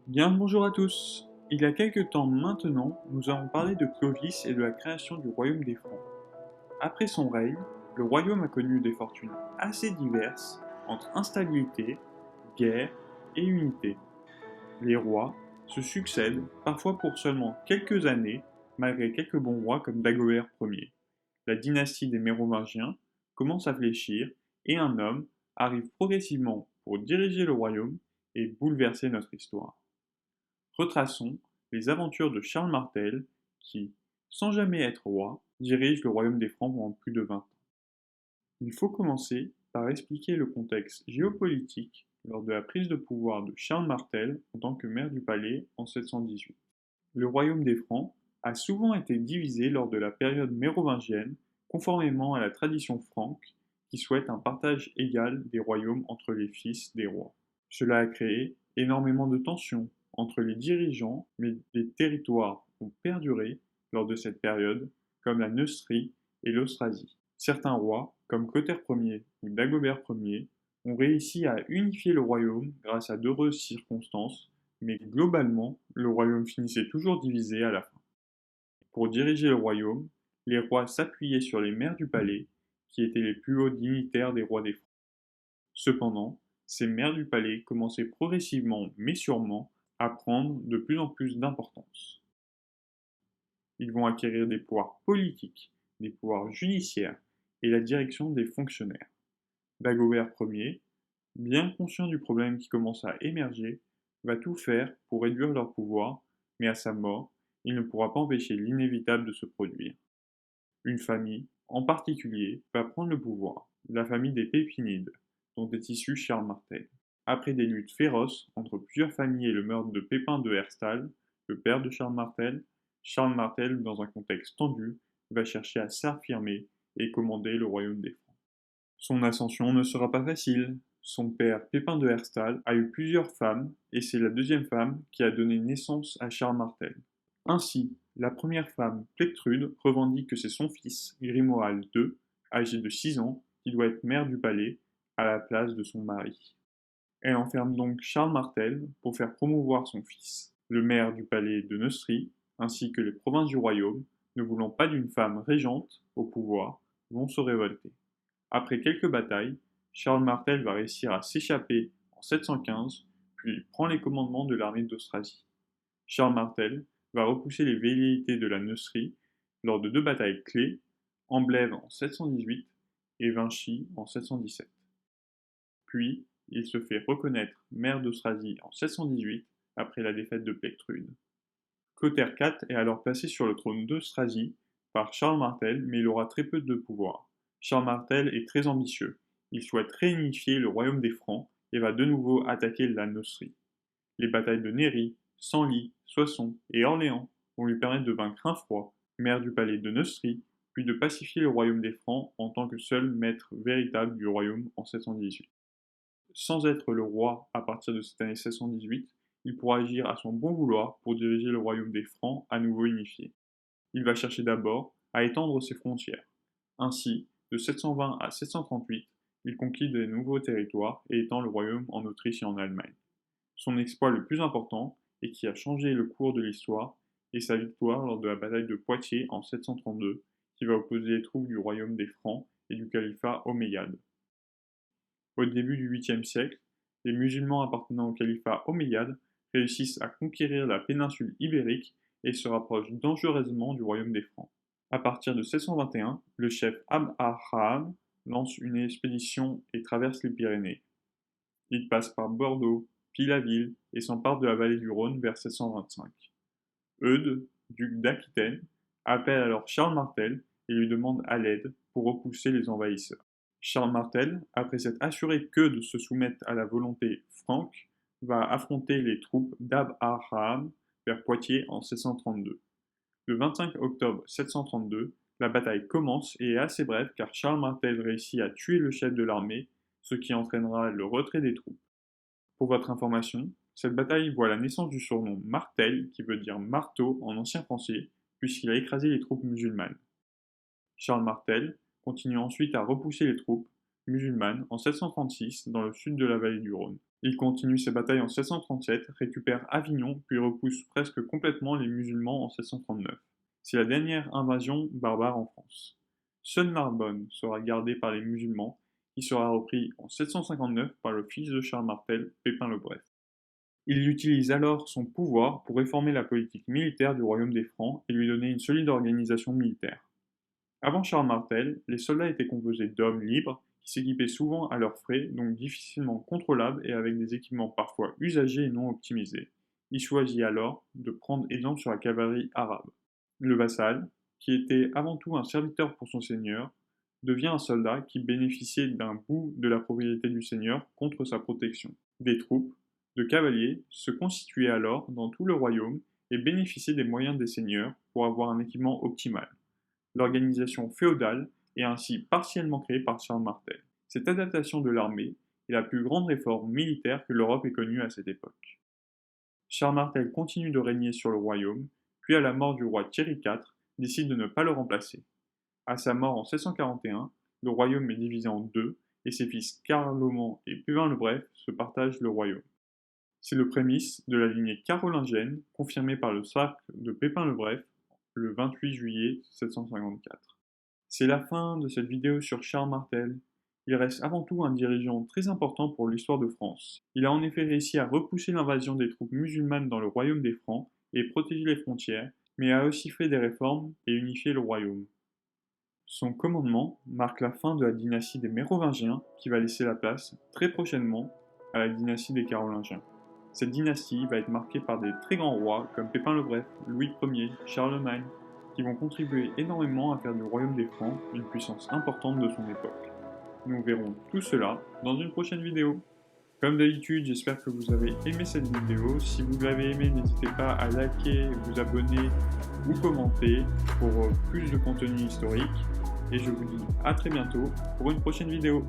Bien le bonjour à tous. Il y a quelque temps maintenant, nous avons parlé de Clovis et de la création du royaume des Francs. Après son règne, le royaume a connu des fortunes assez diverses entre instabilité, guerre et unité. Les rois se succèdent parfois pour seulement quelques années, malgré quelques bons rois comme Dagobert Ier. La dynastie des Mérovingiens commence à fléchir et un homme arrive progressivement pour diriger le royaume et bouleverser notre histoire. Retraçons les aventures de Charles Martel qui, sans jamais être roi, dirige le royaume des Francs pendant plus de 20 ans. Il faut commencer par expliquer le contexte géopolitique lors de la prise de pouvoir de Charles Martel en tant que maire du palais en 718. Le royaume des Francs a souvent été divisé lors de la période mérovingienne, conformément à la tradition franque qui souhaite un partage égal des royaumes entre les fils des rois. Cela a créé énormément de tensions entre les dirigeants, mais des territoires ont perduré lors de cette période, comme la Neustrie et l'Austrasie. Certains rois, comme Clotaire Ier ou Dagobert Ier, ont réussi à unifier le royaume grâce à d'heureuses circonstances, mais globalement, le royaume finissait toujours divisé à la fin. Pour diriger le royaume, les rois s'appuyaient sur les maires du palais, qui étaient les plus hauts dignitaires des rois des Francs. Cependant, ces maires du palais commençaient progressivement mais sûrement à prendre de plus en plus d'importance. Ils vont acquérir des pouvoirs politiques, des pouvoirs judiciaires et la direction des fonctionnaires. Dagobert Ier, bien conscient du problème qui commence à émerger, va tout faire pour réduire leur pouvoir, mais à sa mort, il ne pourra pas empêcher l'inévitable de se produire. Une famille, en particulier, va prendre le pouvoir, la famille des Pépinides, dont est issu Charles Martel. Après des luttes féroces entre plusieurs familles et le meurtre de Pépin de Herstal, le père de Charles Martel, dans un contexte tendu, va chercher à s'affirmer et commander le royaume des Francs. Son ascension ne sera pas facile. Son père Pépin de Herstal a eu plusieurs femmes et c'est la deuxième femme qui a donné naissance à Charles Martel. Ainsi, la première femme, Plectrude, revendique que c'est son fils, Grimoald II, âgé de 6 ans, qui doit être maire du palais à la place de son mari. Elle enferme donc Charles Martel pour faire promouvoir son fils. Le maire du palais de Neustrie, ainsi que les provinces du royaume, ne voulant pas d'une femme régente au pouvoir, vont se révolter. Après quelques batailles, Charles Martel va réussir à s'échapper en 715, puis prend les commandements de l'armée d'Austrasie. Charles Martel va repousser les velléités de la Neustrie lors de deux batailles clés, Amblève en 718 et Vichy en 717. Puis, il se fait reconnaître maire d'Austrasie en 718 après la défaite de Plectrude. Clotaire IV est alors placé sur le trône d'Austrasie par Charles Martel, mais il aura très peu de pouvoir. Charles Martel est très ambitieux. Il souhaite réunifier le royaume des Francs et va de nouveau attaquer la Neustrie. Les batailles de Néry, Senlis, Soissons et Orléans vont lui permettre de vaincre Infroy, maire du palais de Neustrie, puis de pacifier le royaume des Francs en tant que seul maître véritable du royaume en 718. Sans être le roi à partir de cette année 718, il pourra agir à son bon vouloir pour diriger le royaume des Francs à nouveau unifié. Il va chercher d'abord à étendre ses frontières. Ainsi, de 720 à 738, il conquit de nouveaux territoires et étend le royaume en Autriche et en Allemagne. Son exploit le plus important, et qui a changé le cours de l'histoire, est sa victoire lors de la bataille de Poitiers en 732, qui va opposer les troupes du royaume des Francs et du califat omeyyade. Au début du 8e siècle, les musulmans appartenant au califat omeyyade réussissent à conquérir la péninsule ibérique et se rapprochent dangereusement du royaume des Francs. À partir de 721, le chef Abd ar-Rahman lance une expédition et traverse les Pyrénées. Il passe par Bordeaux, puis la ville et s'empare de la vallée du Rhône vers 725. Eudes, duc d'Aquitaine, appelle alors Charles Martel et lui demande à l'aide pour repousser les envahisseurs. Charles Martel, après s'être assuré que de se soumettre à la volonté franque, va affronter les troupes d'Abd ar-Rahman vers Poitiers en 732. Le 25 octobre 732, la bataille commence et est assez brève car Charles Martel réussit à tuer le chef de l'armée, ce qui entraînera le retrait des troupes. Pour votre information, cette bataille voit la naissance du surnom Martel, qui veut dire marteau en ancien français, puisqu'il a écrasé les troupes musulmanes. Charles Martel continue ensuite à repousser les troupes musulmanes en 736 dans le sud de la vallée du Rhône. Il continue ses batailles en 737, récupère Avignon, puis repousse presque complètement les musulmans en 739. C'est la dernière invasion barbare en France. Seul Narbonne sera gardé par les musulmans, qui sera repris en 759 par le fils de Charles Martel, Pépin le Bref. Il utilise alors son pouvoir pour réformer la politique militaire du royaume des Francs et lui donner une solide organisation militaire. Avant Charles Martel, les soldats étaient composés d'hommes libres qui s'équipaient souvent à leurs frais, donc difficilement contrôlables et avec des équipements parfois usagés et non optimisés. Il choisit alors de prendre exemple sur la cavalerie arabe. Le vassal, qui était avant tout un serviteur pour son seigneur, devient un soldat qui bénéficiait d'un bout de la propriété du seigneur contre sa protection. Des troupes de cavaliers se constituaient alors dans tout le royaume et bénéficiaient des moyens des seigneurs pour avoir un équipement optimal. L'organisation féodale est ainsi partiellement créée par Charles Martel. Cette adaptation de l'armée est la plus grande réforme militaire que l'Europe ait connue à cette époque. Charles Martel continue de régner sur le royaume, puis à la mort du roi Thierry IV, décide de ne pas le remplacer. À sa mort en 1641, le royaume est divisé en deux et ses fils Carloman et Pépin le Bref se partagent le royaume. C'est le prémisse de la lignée carolingienne confirmée par le sacre de Pépin le Bref le 28 juillet 1754. C'est la fin de cette vidéo sur Charles Martel. Il reste avant tout un dirigeant très important pour l'histoire de France. Il a en effet réussi à repousser l'invasion des troupes musulmanes dans le royaume des Francs et protéger les frontières, mais a aussi fait des réformes et unifié le royaume. Son commandement marque la fin de la dynastie des Mérovingiens qui va laisser la place, très prochainement, à la dynastie des Carolingiens. Cette dynastie va être marquée par des très grands rois comme Pépin le Bref, Louis Ier, Charlemagne, qui vont contribuer énormément à faire du royaume des Francs une puissance importante de son époque. Nous verrons tout cela dans une prochaine vidéo. Comme d'habitude, j'espère que vous avez aimé cette vidéo. Si vous l'avez aimé, n'hésitez pas à liker, vous abonner ou commenter pour plus de contenu historique. Et je vous dis à très bientôt pour une prochaine vidéo.